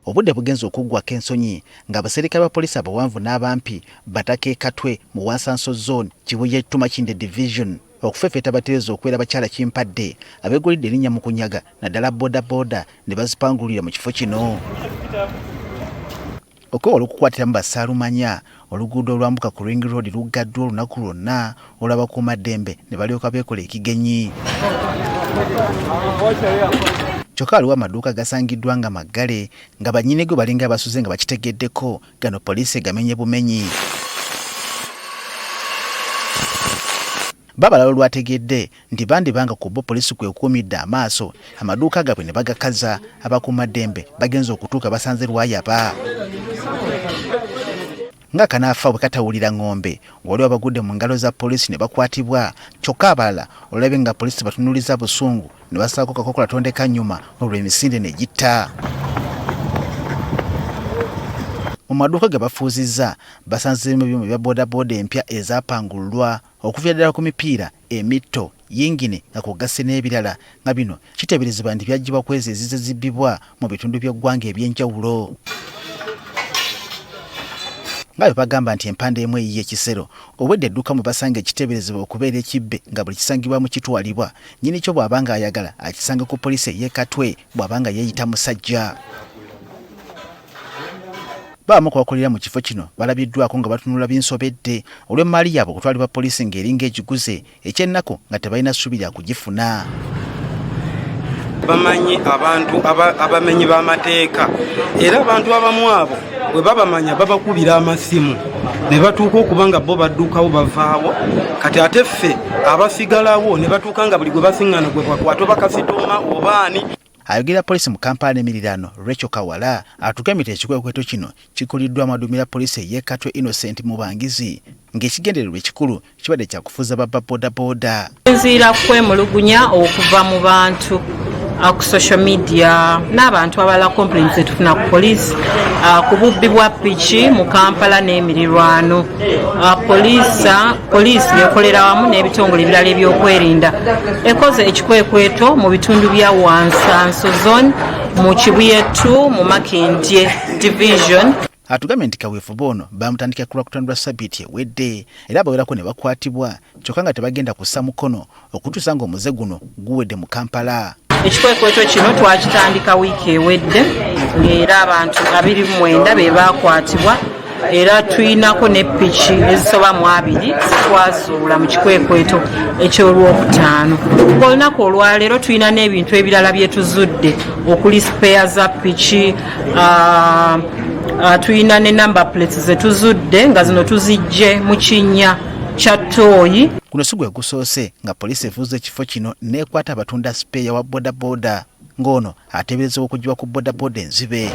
Obudde bugenze okuggwako ensonyi ng'abaserikale ba poliisi abawanvu n'abampi bataka e Katwe mu Wansanso Zone Kibuye Tumakinde Division okufefeta abatereeza okubeera bakyala kimpadde abeegulidde erinnya mu kunyaga naddala bodaboda ne bazipangulira mu kifo kino. Okwewola okukwatiramu bassaalumanya oluguudo olwambuka ku Ring Road luggaddwa olunaku lwonna olw'abakuumaddembe ne balyoka beekola ekigenyi. Kyokka waliwo amaduuka gasangiddwa nga maggale nga bannyinigo balinga abasuze nga bakitegeddeko gano poliisi egamenye bumenyi. Babalala olwategedde nti bandibanga ku bo poliisi kwe kuumidde amaaso amaduuka gaabwe ne bagakaza abakuumaddembe bagenza okutuuka basanze lwayaba. Nga kanaafa bwe katawulira ng'ombe waliwo abagudde mu ngalo za poliisi ne bakwatibwa kyokka abalala olabye nga poliisi batunuuliza busungu ne basaako kakokola tondeka nnyuma olwo emisinde ne gitta. Mu maduuka ge bafuuzizza basanzemu ebyuma bya bodaboda empya ezaapangulwa okuva ddala ku mipiira emitto yingine nga kw'ogasse n'ebirala nga bino kiteeberezebwa nti byaggyibwa ku ezo ezize zibbibwa mu bitundu by'eggwanga eby'enjawulo. Nga bwe bagamba nti empanda emu eyiye ekisero obwedde edduuka mwe basanga ekiteeberezebwa okubeera ekibbe nga buli kisangibwamu kitwalibwa nnyini kyo bw'aba nga ayagala akisange ku poliisi ey'e Katwe bw'aba nga yeeyita musajja. Baamu ku bakolera mu kifo kino balabiddwako nga batunula binsobedde olw'emmaali yaabwe okutwalibwa poliisi ng'eringa egiguze eky'ennaku nga tebalina ssuubi lya kugifuna. Bamanyi abantu abamenyi b'amateeka era abantu abamu abo bwe babamanya babakubira amasimu ne batuuka okuba nga bo baddukawo bavaawo kati ate ffe abasigalawo ne batuuka nga buli gwe basiŋŋana gwe bakwata bakasitoma obaani. Ayogera poliisi mu Kampala n'emiriraano Rachel Kawala atugamite ekikwekweto kino kikuliddwa amadumira poliisi ey'e Katwe Innocent Mubangizi ng'ekigendererwa ekikulu kibadde kya kufuza babba bodaboda. Nzira kwemulugunya okuva mu bantu ku social media n'abantu abalala complaints etufuna ku poliisi ku bubbi bwa piki mu Kampala n'emirirwano. Poliisi ekolera wamu n'ebitongole ebirala ebyokwerinda ekoze ekikwekweto mu bitundu bya Wansanso Zone mu Kibuye 2 mu Makindye Division. Atugambye nti kaweefube ono bamutandikira ku lwakutandula Ssabbiiti ewedde era abawerako ne bakwatibwa kyokka nga tebagenda kussa mukono okutuusa ng'omuze guno guwedde mu Kampala. Ekikwekweto kino twakitandika wiiki ewedde ng'era abantu 29 be baakwatibwa era tulinako ne piki ezisoba mu 2 zitwazuula mu kikwekweto eky'olwokutaano. Olunaku olwaleero tulina n'ebintu ebirala bye tuzudde okuli spare za piki, tulina ne number plates ze tuzudde nga zino tuzijje mu kinnya kya Tooyi. Guno si gwe gusoose nga poliisi efuuza ekifo kino n'ekwata abatunda sipeeya wa bodaboda ng'ono ateeberezebwa okuggyibwa ku bodaboda enzibe.